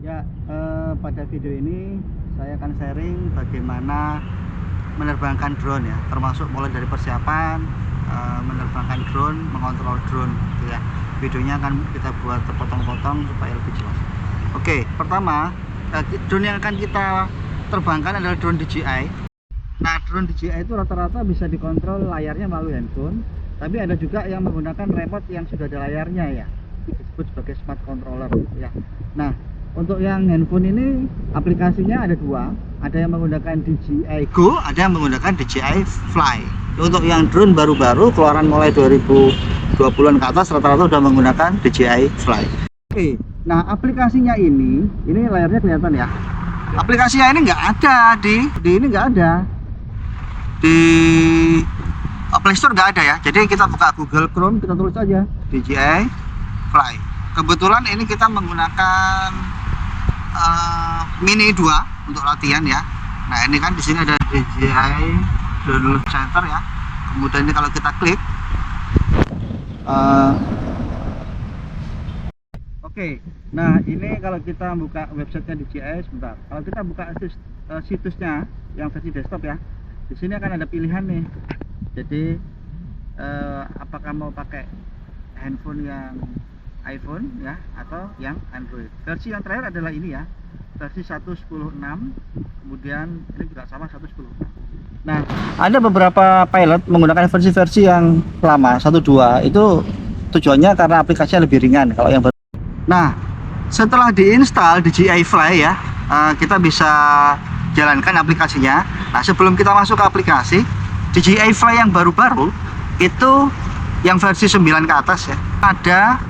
Ya, pada video ini saya akan sharing bagaimana menerbangkan drone ya, termasuk mulai dari persiapan menerbangkan drone, mengontrol drone gitu ya. Videonya akan kita buat terpotong-potong supaya lebih jelas. Oke, pertama drone yang akan kita terbangkan adalah drone DJI. Nah, drone DJI itu rata-rata bisa dikontrol layarnya melalui handphone, tapi ada juga yang menggunakan remote yang sudah ada layarnya ya, disebut sebagai smart controller ya. Nah, untuk yang handphone ini aplikasinya ada dua, ada yang menggunakan DJI Go, ada yang menggunakan DJI Fly. Untuk yang drone baru-baru keluaran mulai 2020-an ke atas rata-rata sudah menggunakan DJI Fly. Oke, nah aplikasinya ini layarnya kelihatan ya. Aplikasinya ini nggak ada di ini nggak ada di Play Store, nggak ada ya. Jadi kita buka Google Chrome, kita tulis aja DJI Fly. Kebetulan ini kita menggunakan Mini 2 untuk latihan ya. Nah, ini kan di sini ada DJI Download Center ya. Kemudian ini kalau kita klik Oke, nah ini kalau kita buka websitenya DJI sebentar. Kalau kita buka situsnya yang versi desktop ya, di sini akan ada pilihan nih. Jadi apakah mau pakai handphone yang iPhone ya atau yang Android. Versi yang terakhir adalah ini ya, versi 1.10.6, kemudian ini juga sama 1.10.6. Nah, ada beberapa pilot menggunakan versi-versi yang lama 1.2, itu tujuannya karena aplikasinya lebih ringan kalau yang baru. Nah, setelah diinstal DJI Fly ya, kita bisa jalankan aplikasinya. Nah, sebelum kita masuk ke aplikasi DJI Fly yang baru-baru itu yang versi 9 ke atas ya, ada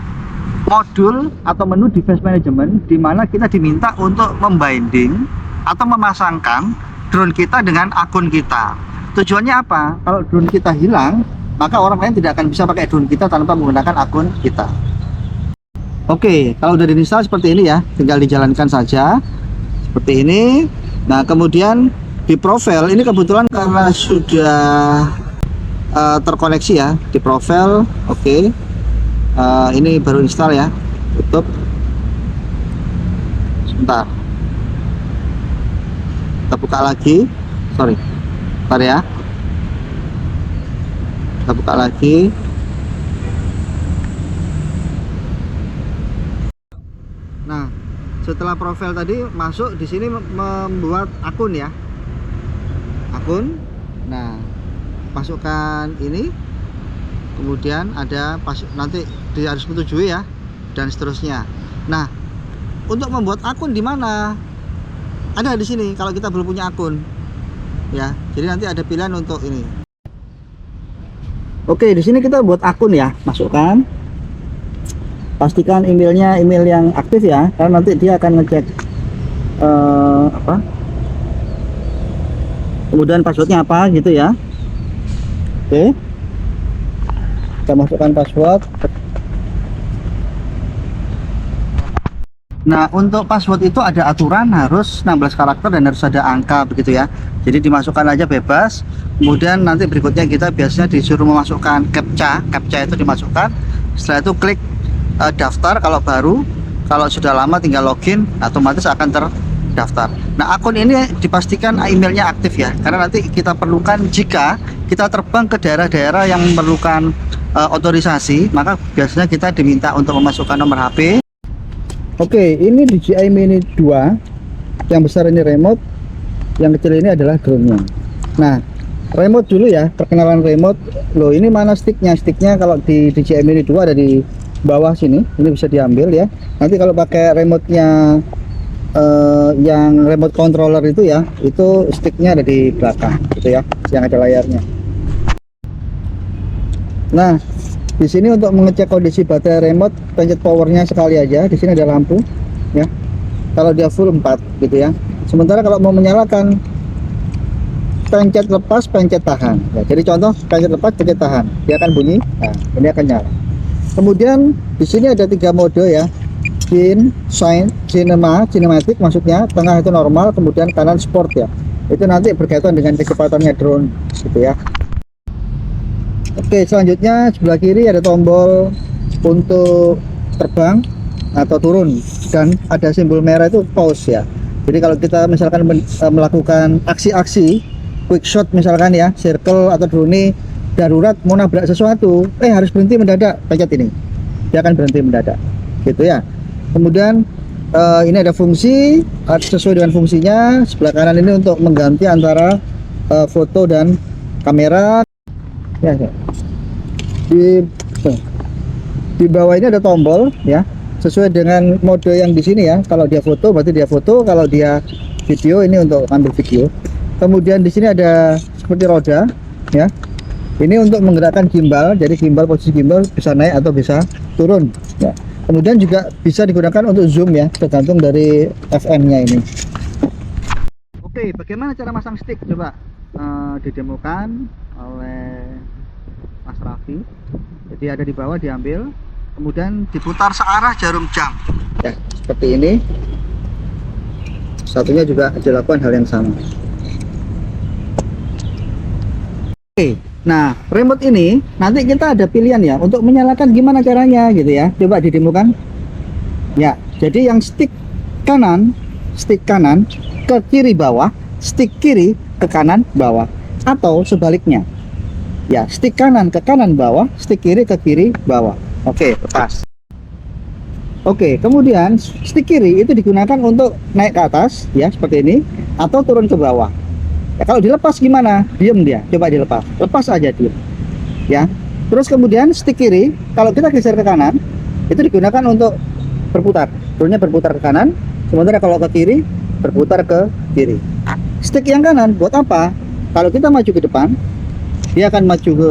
modul atau menu device management di mana kita diminta untuk membinding atau memasangkan drone kita dengan akun kita. Tujuannya apa? Kalau drone kita hilang, maka orang lain tidak akan bisa pakai drone kita tanpa menggunakan akun kita. Oke, kalau udah diinstal seperti ini ya, tinggal dijalankan saja seperti ini. Nah, kemudian di profile ini kebetulan karena sudah terkoneksi ya di profile. Oke. Ini baru install ya, tutup sebentar, kita buka lagi, bentar ya, kita buka lagi. Nah, setelah profil tadi masuk di sini membuat akun ya, akun. Nah, masukkan ini, kemudian ada nanti dia harus menyetujui ya, dan seterusnya. Nah, untuk membuat akun di mana? Ada di sini kalau kita belum punya akun ya. Jadi nanti ada pilihan untuk ini. Oke, di sini kita buat akun ya, masukkan. Pastikan emailnya email yang aktif ya, karena nanti dia akan ngecek kemudian passwordnya apa gitu ya. Oke, kita masukkan password. Nah, untuk password itu ada aturan harus 16 karakter dan harus ada angka begitu ya. Jadi dimasukkan aja bebas. Kemudian nanti berikutnya kita biasanya disuruh memasukkan captcha itu dimasukkan. Setelah itu klik daftar kalau baru. Kalau sudah lama tinggal login, otomatis akan terdaftar. Nah, akun ini dipastikan emailnya aktif ya, karena nanti kita perlukan jika kita terbang ke daerah-daerah yang memerlukan otorisasi, maka biasanya kita diminta untuk memasukkan nomor HP. Oke, ini DJI Mini 2, yang besar ini remote, yang kecil ini adalah drone-nya. Nah, remote dulu ya, perkenalan remote. Loh, ini mana sticknya? Sticknya kalau di DJI Mini 2 ada di bawah sini, ini bisa diambil ya. Nanti kalau pakai remote-nya yang remote controller itu ya, itu sticknya ada di belakang gitu ya, yang ada layarnya. Nah, di sini untuk mengecek kondisi baterai remote, pencet powernya sekali aja. Di sini ada lampu ya, kalau dia full 4 gitu ya. Sementara kalau mau menyalakan, pencet lepas, pencet tahan ya. Jadi contoh, pencet lepas, pencet tahan, dia akan bunyi. Nah, ini akan nyala. Kemudian di sini ada 3 mode ya, cinematic maksudnya, tengah itu normal, kemudian kanan sport ya. Itu nanti berkaitan dengan kecepatannya drone gitu ya. Oke, selanjutnya sebelah kiri ada tombol untuk terbang. atau turun, dan ada simbol merah itu pause ya. Jadi kalau kita misalkan melakukan aksi-aksi quick shot misalkan ya, circle atau drone darurat mau nabrak sesuatu, harus berhenti mendadak, pencet ini, dia akan berhenti mendadak gitu ya. Kemudian ini ada fungsi sesuai dengan fungsinya. Sebelah kanan ini untuk mengganti antara foto dan kamera ya. Di bawah ini ada tombol ya, sesuai dengan mode yang di sini ya. Kalau dia foto berarti dia foto, kalau dia video ini untuk ambil video. Kemudian di sini ada seperti roda ya, ini untuk menggerakkan gimbal. Jadi gimbal, posisi gimbal bisa naik atau bisa turun ya. Kemudian juga bisa digunakan untuk zoom ya, tergantung dari FM nya ini. Oke, bagaimana cara masang stick coba didemokan oleh Mas Raffi. Jadi ada di bawah, diambil, kemudian diputar searah jarum jam ya, seperti ini. Satunya juga dilakukan hal yang sama. Oke, nah remote ini nanti kita ada pilihan ya untuk menyalakan, gimana caranya gitu ya. Coba didemokan ya. Jadi yang stick kanan ke kiri bawah, stick kiri ke kanan bawah, atau sebaliknya ya, stick kanan ke kanan bawah, stick kiri ke kiri bawah. Oke, lepas. Oke, kemudian stick kiri itu digunakan untuk naik ke atas ya, seperti ini, atau turun ke bawah ya. Kalau dilepas gimana? Diem dia, coba dilepas, lepas aja diem ya. Terus kemudian stick kiri kalau kita geser ke kanan itu digunakan untuk berputar, turunnya berputar ke kanan, sementara kalau ke kiri berputar ke kiri. Stick yang kanan buat apa? Kalau kita maju ke depan, dia akan maju ke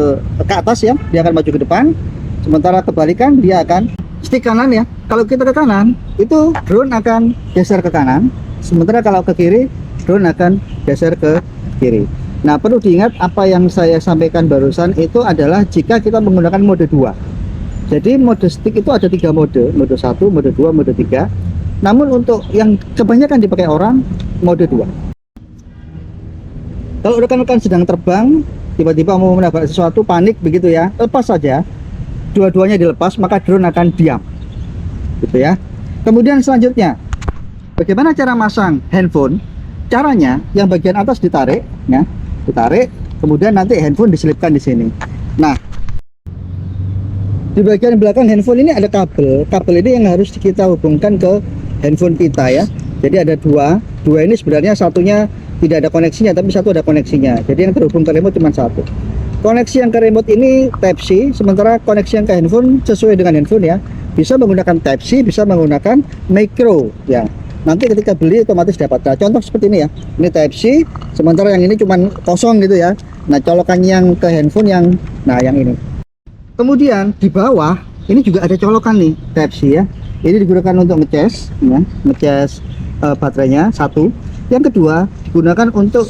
atas ya, dia akan maju ke depan. Sementara kebalikan, dia akan stick kanan ya. Kalau kita ke kanan, itu drone akan geser ke kanan. Sementara kalau ke kiri, drone akan geser ke kiri. Nah, perlu diingat apa yang saya sampaikan barusan itu adalah jika kita menggunakan mode 2. Jadi mode stick itu ada 3 mode, mode 1, mode 2, mode 3. Namun untuk yang kebanyakan dipakai orang, mode 2. Kalau rekan-rekan sedang terbang, tiba-tiba mau menabrak sesuatu, panik begitu ya, lepas saja, dua-duanya dilepas, maka drone akan diam gitu ya. Kemudian selanjutnya, bagaimana cara masang handphone? Caranya yang bagian atas ditarik ya, ditarik, kemudian nanti handphone diselipkan di sini. Nah, di bagian belakang handphone ini ada kabel ini yang harus kita hubungkan ke handphone kita ya. Jadi ada dua ini sebenarnya satunya tidak ada koneksinya, tapi satu ada koneksinya. Jadi yang terhubung ke remote cuma satu. Koneksi yang ke remote ini Type C, sementara koneksi yang ke handphone sesuai dengan handphone ya. Bisa menggunakan Type C, bisa menggunakan micro ya. Nanti ketika beli otomatis dapat. Nah, contoh seperti ini ya. Ini Type C, sementara yang ini cuma kosong gitu ya. Nah, colokannya yang ke handphone yang ini. Kemudian di bawah ini juga ada colokan nih Type C ya. Ini digunakan untuk ngecas ya, ngecas baterainya satu. Yang kedua, gunakan untuk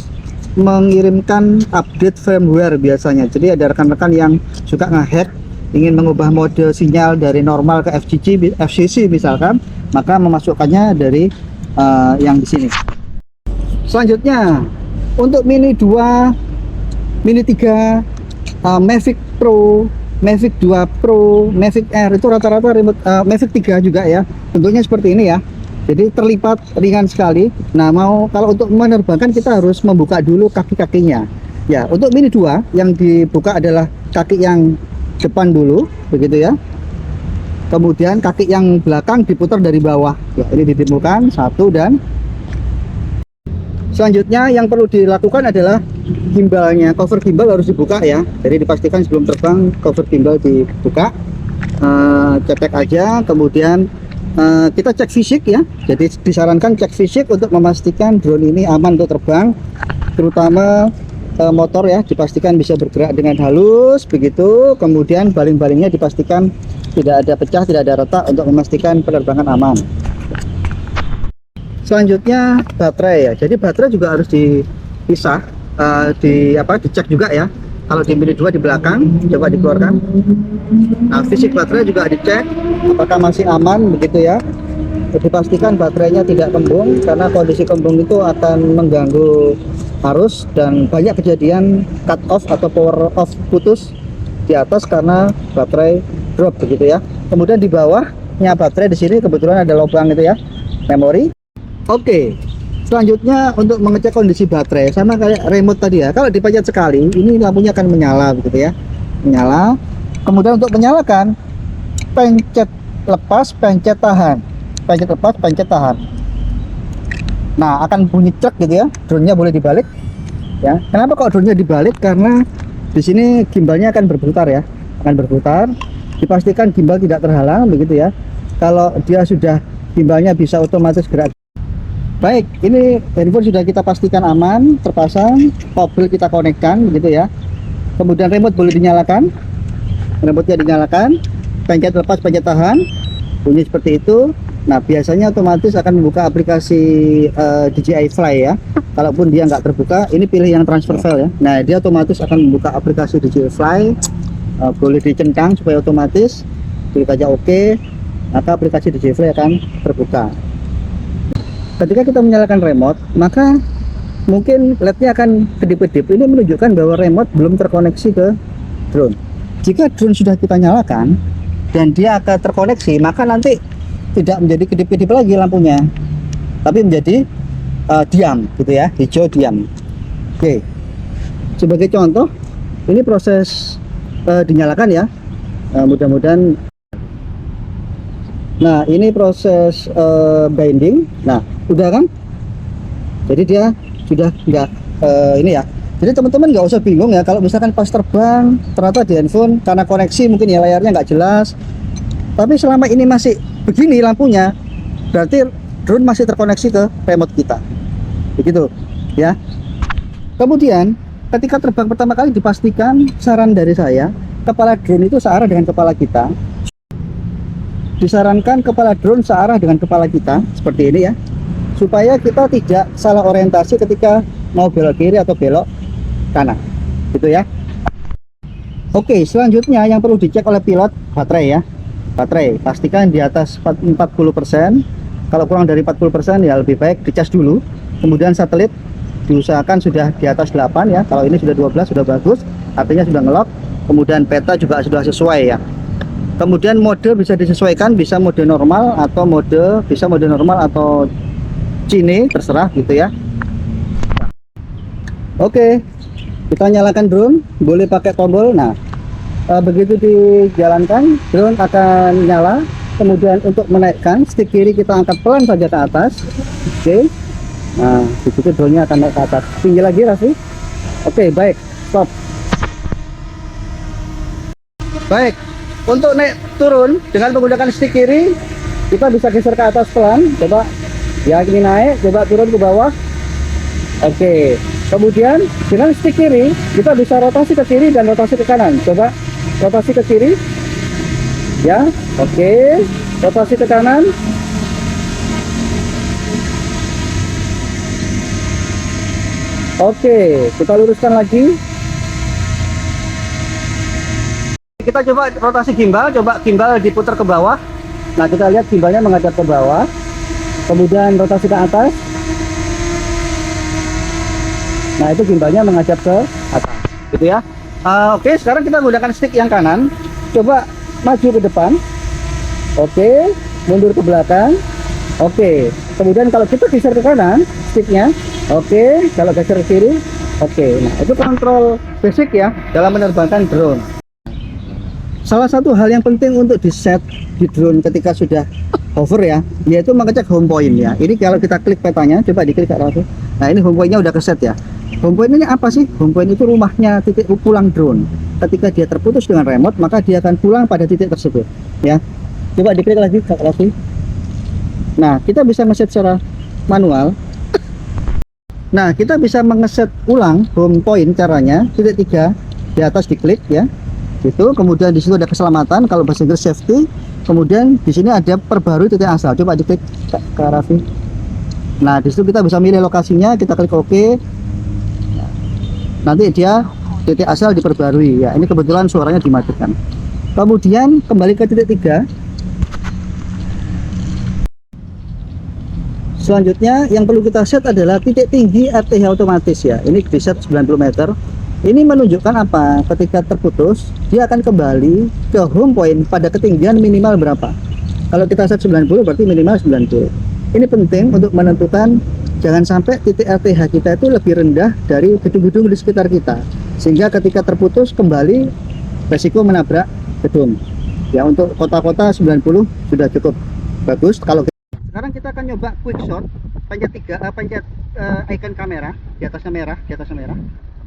mengirimkan update firmware biasanya. Jadi ada rekan-rekan yang suka ngehack, ingin mengubah mode sinyal dari normal ke FCC misalkan, maka memasukkannya dari yang di sini. Selanjutnya untuk Mini 2, Mini 3, Mavic Pro, Mavic 2 Pro, Mavic Air itu rata-rata remote, Mavic 3 juga ya. Bentuknya seperti ini ya. Jadi terlipat, ringan sekali. Nah, kalau untuk menerbangkan kita harus membuka dulu kaki-kakinya. Ya, untuk Mini 2 yang dibuka adalah kaki yang depan dulu, begitu ya. Kemudian kaki yang belakang diputar dari bawah. Ya, ini ditemukan satu, dan selanjutnya yang perlu dilakukan adalah gimbalnya. Cover gimbal harus dibuka ya. Jadi dipastikan sebelum terbang cover gimbal dibuka. Cetek aja, kemudian kita cek fisik ya. Jadi disarankan cek fisik untuk memastikan drone ini aman untuk terbang, terutama motor ya, dipastikan bisa bergerak dengan halus begitu. Kemudian baling-balingnya dipastikan tidak ada pecah, tidak ada retak, untuk memastikan penerbangan aman. Selanjutnya baterai ya. Jadi baterai juga harus dipisah, dicek juga ya. Kalau di Mini 2 di belakang, coba dikeluarkan. Nah, fisik baterai juga dicek apakah masih aman begitu ya. Dipastikan baterainya tidak kembung, karena kondisi kembung itu akan mengganggu arus dan banyak kejadian cut off atau power off putus di atas karena baterai drop begitu ya. Kemudian di bawah slotnya baterai di sini kebetulan ada lubang itu ya, memori. Oke. Selanjutnya untuk mengecek kondisi baterai sama kayak remote tadi ya. Kalau dipencet sekali, ini lampunya akan menyala begitu ya. Menyala. Kemudian untuk menyalakan, pencet lepas, pencet tahan. Pencet lepas, pencet tahan. Nah, akan bunyi cek gitu ya. Drone-nya boleh dibalik ya. Kenapa kok drone-nya dibalik? Karena di sini gimbalnya akan berputar ya. Akan berputar. Dipastikan gimbal tidak terhalang begitu ya. Kalau dia sudah gimbalnya bisa otomatis gerak. Baik, ini handphone sudah kita pastikan aman, terpasang, kabel kita konekkan begitu ya. Kemudian remote boleh dinyalakan. Remote-nya dinyalakan, pencet lepas, pencet tahan. Bunyi seperti itu. Nah, biasanya otomatis akan membuka aplikasi DJI Fly ya. Kalaupun dia nggak terbuka, ini pilih yang transfer file ya. Nah, dia otomatis akan membuka aplikasi DJI Fly. Boleh dicentang supaya otomatis. Klik aja OK, maka aplikasi DJI Fly akan terbuka. Ketika kita menyalakan remote, maka mungkin LED-nya akan kedip-kedip. Ini menunjukkan bahwa remote belum terkoneksi ke drone. Jika drone sudah kita nyalakan dan dia akan terkoneksi, maka nanti tidak menjadi kedip-kedip lagi lampunya, tapi menjadi diam gitu ya, hijau diam. Oke, sebagai contoh, ini proses dinyalakan ya. Mudah-mudahan. Nah, ini proses binding. Nah, udah kan? Jadi dia sudah enggak ini ya. Jadi teman-teman nggak usah bingung ya kalau misalkan pas terbang ternyata di handphone karena koneksi mungkin ya layarnya nggak jelas. Tapi selama ini masih begini lampunya, berarti drone masih terkoneksi ke remote kita. Begitu ya. Kemudian ketika terbang pertama kali dipastikan, saran dari saya, kepala drone itu searah dengan kepala kita. Disarankan kepala drone searah dengan kepala kita seperti ini ya, supaya kita tidak salah orientasi ketika mau belok kiri atau belok kanan gitu ya. Oke, selanjutnya yang perlu dicek oleh pilot baterai ya. Baterai pastikan di atas 40%. Kalau kurang dari 40% ya lebih baik dicas dulu. Kemudian satelit diusahakan sudah di atas 8 ya. Kalau ini sudah 12 sudah bagus, artinya sudah ngelock. Kemudian peta juga sudah sesuai ya. Kemudian mode bisa disesuaikan, bisa mode normal atau mode normal atau Cine, terserah gitu ya. Oke, kita nyalakan drone, boleh pakai tombol. Nah, begitu dijalankan, drone akan nyala. Kemudian untuk menaikkan, stick kiri kita angkat pelan saja ke atas. Oke, nah disitu drone-nya akan naik ke atas. Tinggi lagi Raffi. Oke, baik, stop. Baik, untuk naik turun dengan menggunakan stick kiri, kita bisa geser ke atas pelan. Coba ya, ini naik, coba turun ke bawah. Oke, kemudian dengan stick kiri kita bisa rotasi ke kiri dan rotasi ke kanan. Coba rotasi ke kiri ya. Oke, rotasi ke kanan. Oke, kita luruskan lagi. Kita coba rotasi gimbal, coba gimbal diputar ke bawah. Nah, kita lihat gimbalnya menghadap ke bawah. Kemudian rotasi ke atas. Nah, itu gimbalnya menghadap ke atas gitu ya. Oke, sekarang kita menggunakan stick yang kanan. Coba maju ke depan. Oke, mundur ke belakang. Oke, kemudian kalau kita geser ke kanan sticknya. Oke, kalau geser ke kiri. Oke, nah itu kontrol basic ya dalam menerbangkan drone. Salah satu hal yang penting untuk di set di drone ketika sudah hover ya, yaitu mengecek home point ya. Ini kalau kita klik petanya, coba diklik Kak Raffi. Nah, ini home point-nya udah keset ya. Home point ini apa sih? Home point itu rumahnya titik pulang drone. Ketika dia terputus dengan remote, maka dia akan pulang pada titik tersebut ya. Coba diklik lagi Kak Raffi. Nah, kita bisa ngeset secara manual. Nah, kita bisa mengeset ulang home point caranya. Titik 3 di atas diklik ya. Itu kemudian di situ ada keselamatan, kalau bahasa Inggris safety. Kemudian di sini ada perbarui titik asal. Coba diklik Kak Raffi. Nah, di situ kita bisa milih lokasinya, kita klik OK. Nanti dia titik asal diperbarui ya. Ini kebetulan suaranya dimatikan. Kemudian kembali ke titik 3. Selanjutnya yang perlu kita set adalah titik tinggi RTH otomatis ya. Ini di set 90 meter. Ini menunjukkan apa? Ketika terputus, dia akan kembali ke home point pada ketinggian minimal berapa. Kalau kita set 90 berarti minimal 90. Ini penting untuk menentukan jangan sampai titik RTH kita itu lebih rendah dari gedung-gedung di sekitar kita, sehingga ketika terputus kembali resiko menabrak gedung. Ya, untuk kota-kota 90 sudah cukup bagus. Kalau sekarang kita akan nyoba quick shot, pencet icon kamera, di atasnya merah,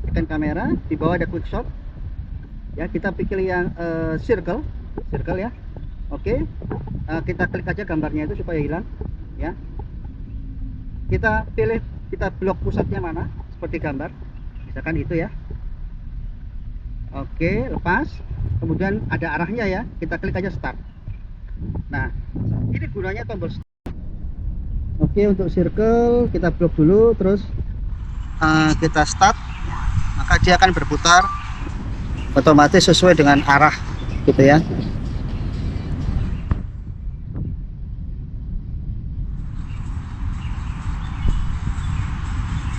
icon kamera, di bawah ada quick shot. Ya, kita pilih yang circle ya. Oke. Kita klik aja gambarnya itu supaya hilang, ya. Kita pilih, kita blok pusatnya mana, seperti gambar, misalkan itu ya. Oke, lepas. Kemudian ada arahnya ya, kita klik aja start. Nah, ini gunanya tombol start. Oke, untuk circle kita blok dulu, terus kita start, maka dia akan berputar otomatis sesuai dengan arah gitu ya.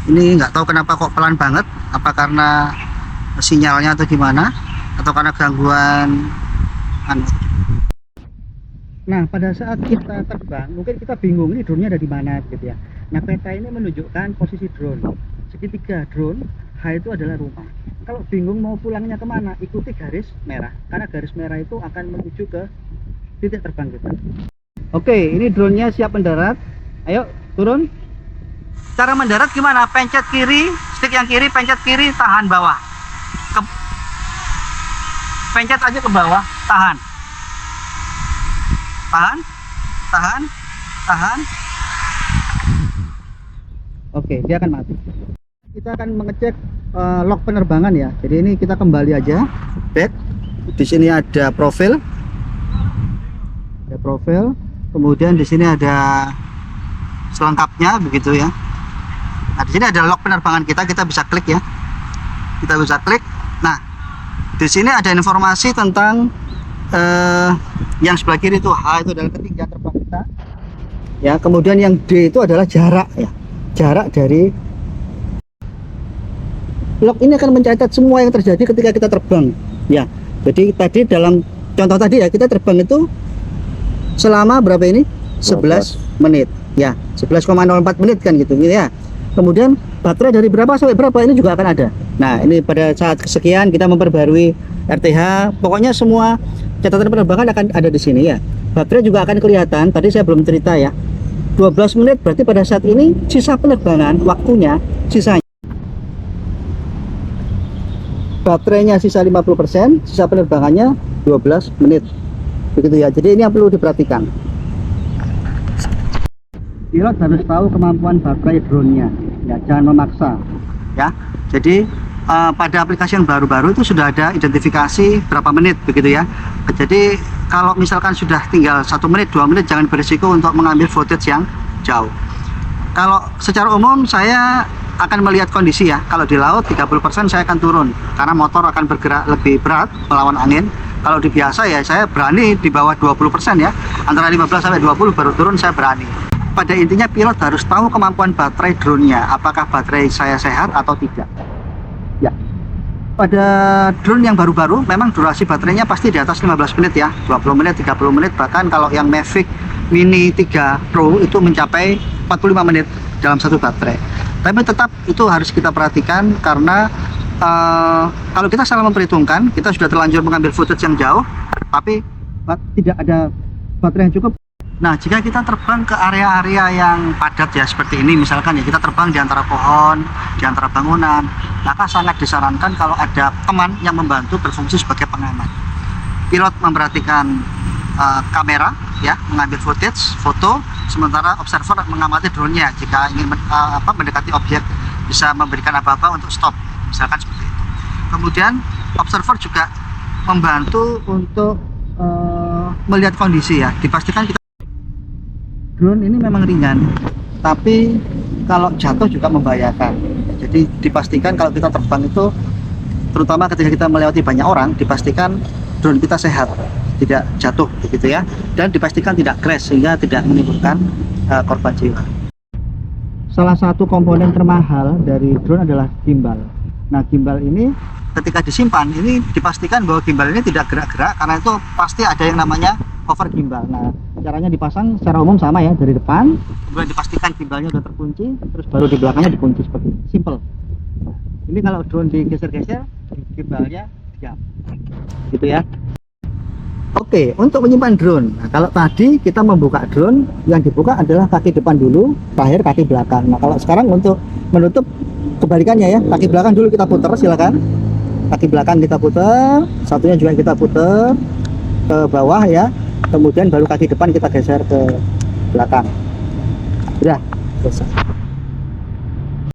Ini nggak tahu kenapa kok pelan banget, apa karena sinyalnya atau gimana, atau karena gangguan Nah, pada saat kita terbang, mungkin kita bingung ini drone-nya ada di mana gitu ya. Nah, peta ini menunjukkan posisi drone. Segitiga drone, H itu adalah rumah. Kalau bingung mau pulangnya kemana, ikuti garis merah, karena garis merah itu akan menuju ke titik terbang kita. Oke, ini drone-nya siap mendarat. Ayo turun. Cara mendarat gimana? Pencet kiri, stick yang kiri, pencet kiri, tahan bawah. Pencet aja ke bawah, tahan. Tahan. Oke, dia akan mati. Kita akan mengecek log penerbangan ya. Jadi ini kita kembali aja back. Di sini ada profil. Kemudian di sini ada selengkapnya begitu ya. Nah, di sini ada log penerbangan kita bisa klik ya. Kita bisa klik. Nah, di sini ada informasi tentang yang sebelah kiri itu H itu adalah ketinggian terbang kita ya, kemudian yang D itu adalah jarak ya, jarak dari log ini akan mencatat semua yang terjadi ketika kita terbang ya. Jadi tadi dalam contoh tadi ya, kita terbang itu selama berapa ini 11 menit ya, 11,04 menit kan gitu ya. Kemudian baterai dari berapa sampai berapa ini juga akan ada. Nah, ini pada saat kesekian kita memperbarui RTH, pokoknya semua catatan penerbangan akan ada di sini ya. Baterai juga akan kelihatan, tadi saya belum cerita ya. 12 menit berarti pada saat ini sisa penerbangan waktunya sisanya. Baterainya sisa 50%, sisa penerbangannya 12 menit. Begitu ya. Jadi ini yang perlu diperhatikan. Pilot harus tahu kemampuan baterai drone-nya. Ya, jangan memaksa. Ya. Jadi pada aplikasi yang baru-baru itu sudah ada identifikasi berapa menit begitu ya. Jadi kalau misalkan sudah tinggal 1 menit 2 menit jangan berisiko untuk mengambil footage yang jauh. Kalau secara umum saya akan melihat kondisi ya. Kalau di laut 30% saya akan turun karena motor akan bergerak lebih berat melawan angin. Kalau di biasa ya saya berani di bawah 20% ya, antara 15 sampai 20 baru turun saya berani. Pada intinya pilot harus tahu kemampuan baterai drone-nya, apakah baterai saya sehat atau tidak. Ya, pada drone yang baru-baru memang durasi baterainya pasti di atas 15 menit ya, 20 menit, 30 menit, bahkan kalau yang Mavic Mini 3 Pro itu mencapai 45 menit dalam satu baterai. Tapi tetap itu harus kita perhatikan karena kalau kita salah memperhitungkan, kita sudah terlanjur mengambil footage yang jauh, tapi tidak ada baterai yang cukup. Nah, jika kita terbang ke area-area yang padat ya seperti ini, misalkan ya kita terbang di antara pohon, di antara bangunan, maka sangat disarankan kalau ada teman yang membantu berfungsi sebagai pengaman. Pilot memperhatikan kamera ya, mengambil footage, foto, sementara observer mengamati drone-nya jika ingin mendekati objek, bisa memberikan apa-apa untuk stop, misalkan seperti itu. Kemudian observer juga membantu untuk melihat kondisi ya, dipastikan kita drone ini memang ringan, tapi kalau jatuh juga membahayakan. Jadi dipastikan kalau kita terbang itu, terutama ketika kita melewati banyak orang, dipastikan drone kita sehat, tidak jatuh begitu ya, dan dipastikan tidak crash sehingga tidak menimbulkan korban jiwa. Salah satu komponen termahal dari drone adalah gimbal. Nah, gimbal ini ketika disimpan ini dipastikan bahwa gimbal ini tidak gerak-gerak karena itu pasti ada yang namanya cover gimbal. Nah, caranya dipasang secara umum sama ya, dari depan kemudian dipastikan gimbalnya udah terkunci, terus baru di belakangnya dikunci seperti ini, simple. Ini kalau drone digeser-geser gimbalnya diam gitu ya. Oke, untuk menyimpan drone, nah, kalau tadi kita membuka drone, yang dibuka adalah kaki depan dulu, terakhir kaki belakang. Nah kalau sekarang untuk menutup kebalikannya ya, kaki belakang dulu kita putar, silakan. Kaki belakang kita putar, satunya juga kita putar ke bawah ya, kemudian baru kaki depan kita geser ke belakang. Udah selesai.